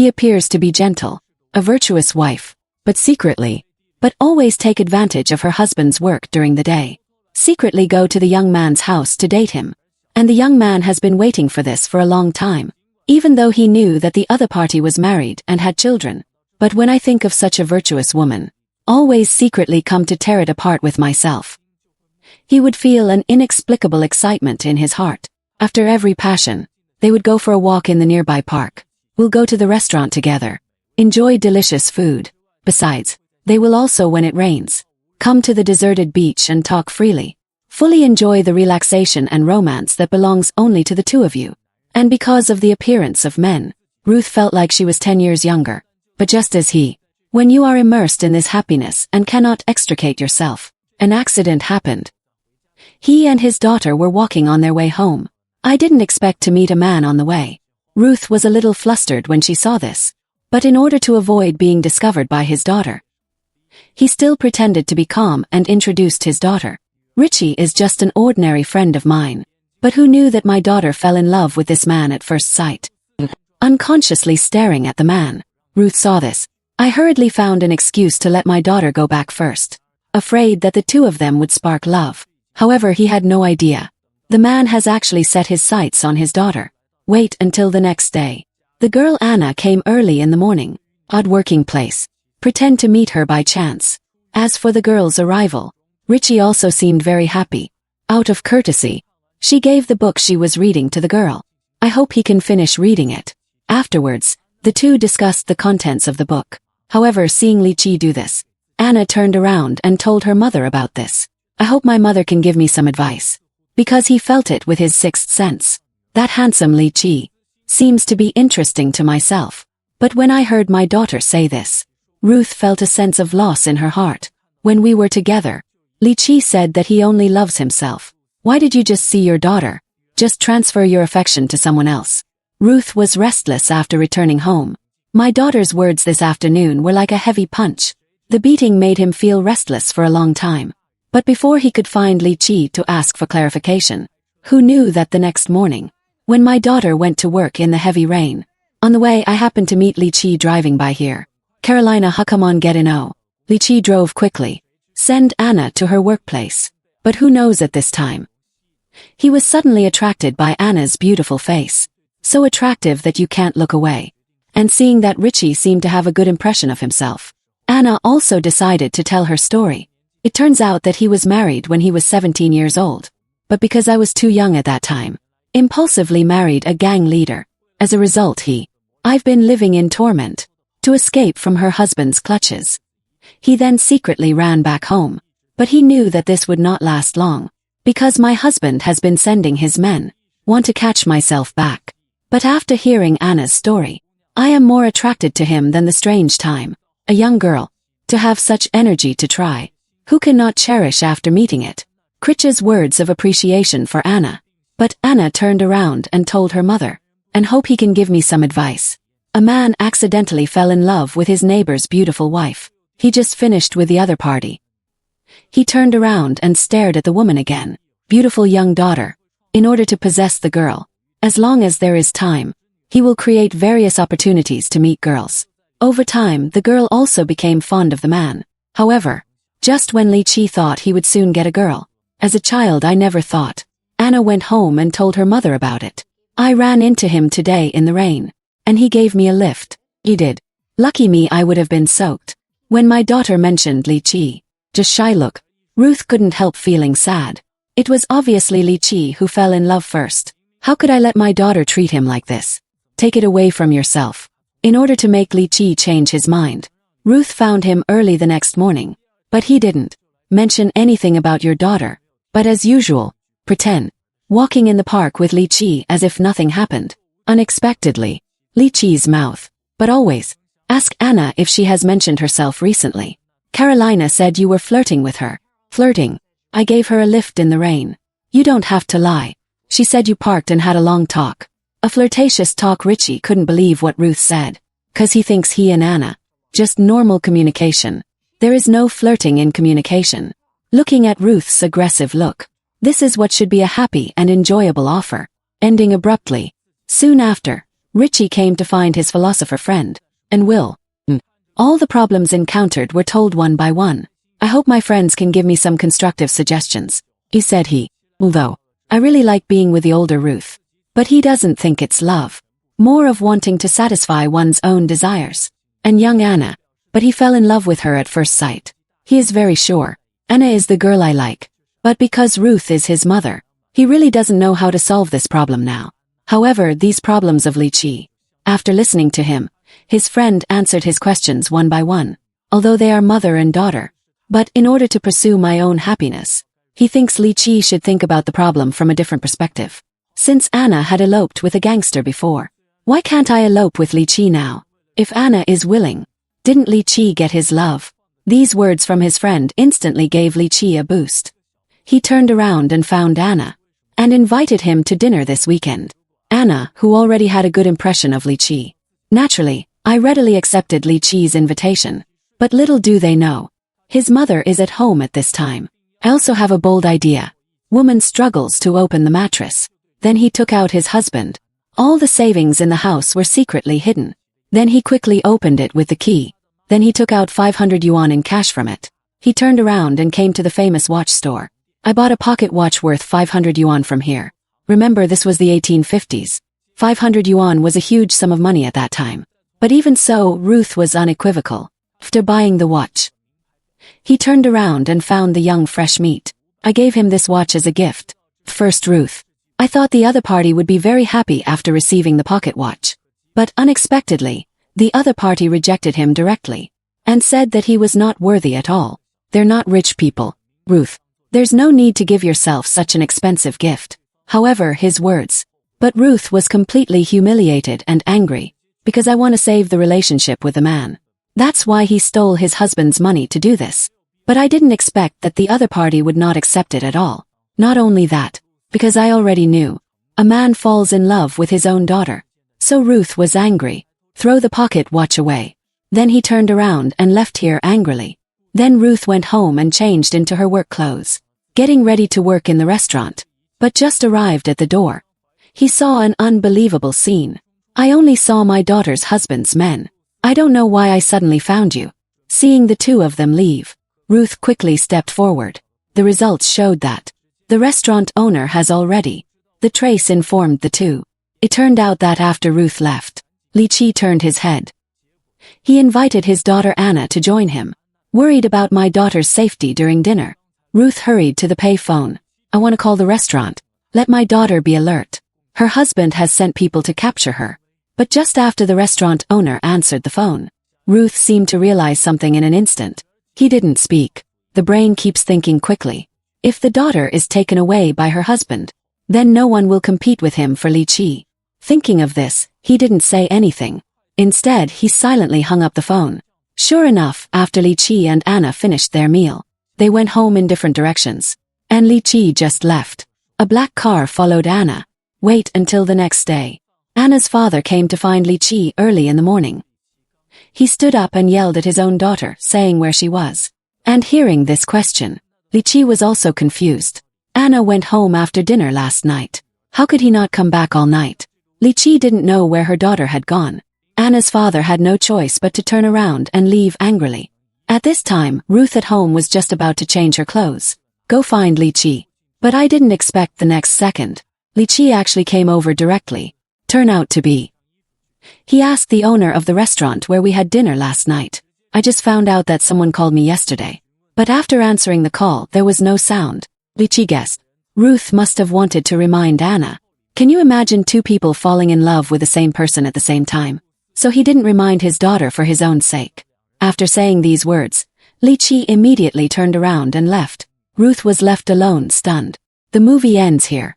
He appears to be gentle, a virtuous wife, but always take advantage of her husband's work during the day. Secretly go to the young man's house to date him. And the young man has been waiting for this for a long time, even though he knew that the other party was married and had children. But when I think of such a virtuous woman, always secretly come to tear it apart with myself. He would feel an inexplicable excitement in his heart. After every passion, they would go for a walk in the nearby park. We'll go to the restaurant together. Enjoy delicious food. Besides, they will also, when it rains, come to the deserted beach and talk freely. Fully enjoy the relaxation and romance that belongs only to the two of you. And because of the appearance of men, Ruth felt like she was 10 years younger. But just as when you are immersed in this happiness and cannot extricate yourself, an accident happened. He and his daughter were walking on their way home. I didn't expect to meet a man on the way. Ruth was a little flustered when she saw this. But in order to avoid being discovered by his daughter, he still pretended to be calm and introduced his daughter. Richie is just an ordinary friend of mine. But who knew that my daughter fell in love with this man at first sight? Unconsciously staring at the man, Ruth saw this. I hurriedly found an excuse to let my daughter go back first, afraid that the two of them would spark love. However, he had no idea. The man has actually set his sights on his daughter. Wait until the next day. The girl Anna came early in the morning. Odd working place. Pretend to meet her by chance. As for the girl's arrival, Richie also seemed very happy. Out of courtesy, she gave the book she was reading to the girl. I hope he can finish reading it. Afterwards, the two discussed the contents of the book. However, seeing Li Qi do this, Anna turned around and told her mother about this. I hope my mother can give me some advice. Because he felt it with his sixth sense. That handsome Li Qi seems to be interesting to myself. But when I heard my daughter say this, Ruth felt a sense of loss in her heart. When we were together, Li Qi said that he only loves himself. Why did you just see your daughter? Just transfer your affection to someone else. Ruth was restless after returning home. My daughter's words this afternoon were like a heavy punch. The beating made him feel restless for a long time. But before he could find Li Qi to ask for clarification, who knew that the next morning, when my daughter went to work in the heavy rain, on the way I happened to meet Li Qi driving by here. Carolina, come on, get in. Oh. Li Qi drove quickly. Send Anna to her workplace. But who knows at this time? He was suddenly attracted by Anna's beautiful face. So attractive that you can't look away. And seeing that Richie seemed to have a good impression of himself, Anna also decided to tell her story. It turns out that he was married when he was 17 years old. But because I was too young at that time, impulsively married a gang leader. As a result, I've been living in torment. To escape from her husband's clutches. He then secretly ran back home. But he knew that this would not last long. Because my husband has been sending his men. Want to catch myself back. But after hearing Anna's story, I am more attracted to him than the strange time. A young girl. To have such energy to try. Who cannot cherish after meeting it? Critch's words of appreciation for Anna. But Anna turned around and told her mother. And hope he can give me some advice. A man accidentally fell in love with his neighbor's beautiful wife. He just finished with the other party. He turned around and stared at the woman again. Beautiful young daughter. In order to possess the girl, as long as there is time, he will create various opportunities to meet girls. Over time, the girl also became fond of the man. However, just when Li Qi thought he would soon get a girl, as a child I never thought. Anna went home and told her mother about it. I ran into him today in the rain. And he gave me a lift. He did. Lucky me, I would have been soaked. When my daughter mentioned Li Qi, just shy look, Ruth couldn't help feeling sad. It was obviously Li Qi who fell in love first. How could I let my daughter treat him like this? Take it away from yourself. In order to make Li Qi change his mind, Ruth found him early the next morning. But he didn't mention anything about your daughter. But as usual, pretend. Walking in the park with Li Qi as if nothing happened. Unexpectedly, Li Qi's mouth. But always, ask Anna if she has mentioned herself recently. Carolina said you were flirting with her. Flirting? I gave her a lift in the rain. You don't have to lie. She said you parked and had a long talk. A flirtatious talk. Richie couldn't believe what Ruth said. 'Cause he thinks he and Anna. Just normal communication. There is no flirting in communication. Looking at Ruth's aggressive look. This is what should be a happy and enjoyable offer. Ending abruptly. Soon after, Richie came to find his philosopher friend, and Will. All the problems encountered were told one by one. I hope my friends can give me some constructive suggestions, said he. Although, I really like being with the older Ruth. But he doesn't think it's love. More of wanting to satisfy one's own desires. And young Anna. But he fell in love with her at first sight. He is very sure. Anna is the girl I like. But because Ruth is his mother, he really doesn't know how to solve this problem now. However, these problems of Li Qi. After listening to him, his friend answered his questions one by one, although they are mother and daughter. But in order to pursue my own happiness, he thinks Li Qi should think about the problem from a different perspective. Since Anna had eloped with a gangster before, why can't I elope with Li Qi now? If Anna is willing, didn't Li Qi get his love? These words from his friend instantly gave Li Qi a boost. He turned around and found Anna, and invited him to dinner this weekend. Anna, who already had a good impression of Li Qi. Naturally, I readily accepted Li Qi's invitation, but little do they know. His mother is at home at this time. I also have a bold idea. Woman struggles to open the mattress. Then he took out his husband. All the savings in the house were secretly hidden. Then he quickly opened it with the key. Then he took out 500 yuan in cash from it. He turned around and came to the famous watch store. I bought a pocket watch worth 500 yuan from here. Remember, this was the 1850s. 500 yuan was a huge sum of money at that time. But even so, Ruth was unequivocal. After buying the watch, he turned around and found the young fresh meat. I gave him this watch as a gift. First Ruth. I thought the other party would be very happy after receiving the pocket watch. But unexpectedly, the other party rejected him directly, and said that he was not worthy at all. They're not rich people. Ruth, there's no need to give yourself such an expensive gift. However, his words. But Ruth was completely humiliated and angry, because I want to save the relationship with the man. That's why he stole his husband's money to do this. But I didn't expect that the other party would not accept it at all. Not only that, because I already knew. A man falls in love with his own daughter. So Ruth was angry. Throw the pocket watch away. Then he turned around and left here angrily. Then Ruth went home and changed into her work clothes, getting ready to work in the restaurant. But just arrived at the door, he saw an unbelievable scene. I only saw my daughter's husband's men. I don't know why I suddenly found you. Seeing the two of them leave, Ruth quickly stepped forward. The results showed that the restaurant owner has already. The trace informed the two. It turned out that after Ruth left, Li Qi turned his head. He invited his daughter Anna to join him. Worried about my daughter's safety during dinner, Ruth hurried to the pay phone. I want to call the restaurant. Let my daughter be alert. Her husband has sent people to capture her. But just after the restaurant owner answered the phone, Ruth seemed to realize something in an instant. He didn't speak. The brain keeps thinking quickly. If the daughter is taken away by her husband, then no one will compete with him for Li Qi. Thinking of this, he didn't say anything. Instead, he silently hung up the phone. Sure enough, after Li Qi and Anna finished their meal, they went home in different directions. And Li Qi just left. A black car followed Anna. Wait until the next day. Anna's father came to find Li Qi early in the morning. He stood up and yelled at his own daughter, saying where she was. And hearing this question, Li Qi was also confused. Anna went home after dinner last night. How could he not come back all night? Li Qi didn't know where her daughter had gone. Anna's father had no choice but to turn around and leave angrily. At this time, Ruth at home was just about to change her clothes. Go find Li Qi. But I didn't expect the next second. Li Qi actually came over directly. Turn out to be. He asked the owner of the restaurant where we had dinner last night. I just found out that someone called me yesterday. But after answering the call, there was no sound. Li Qi guessed. Ruth must have wanted to remind Anna. Can you imagine two people falling in love with the same person at the same time? So he didn't remind his daughter for his own sake. After saying these words, Li Qi immediately turned around and left. Ruth was left alone, stunned. The movie ends here.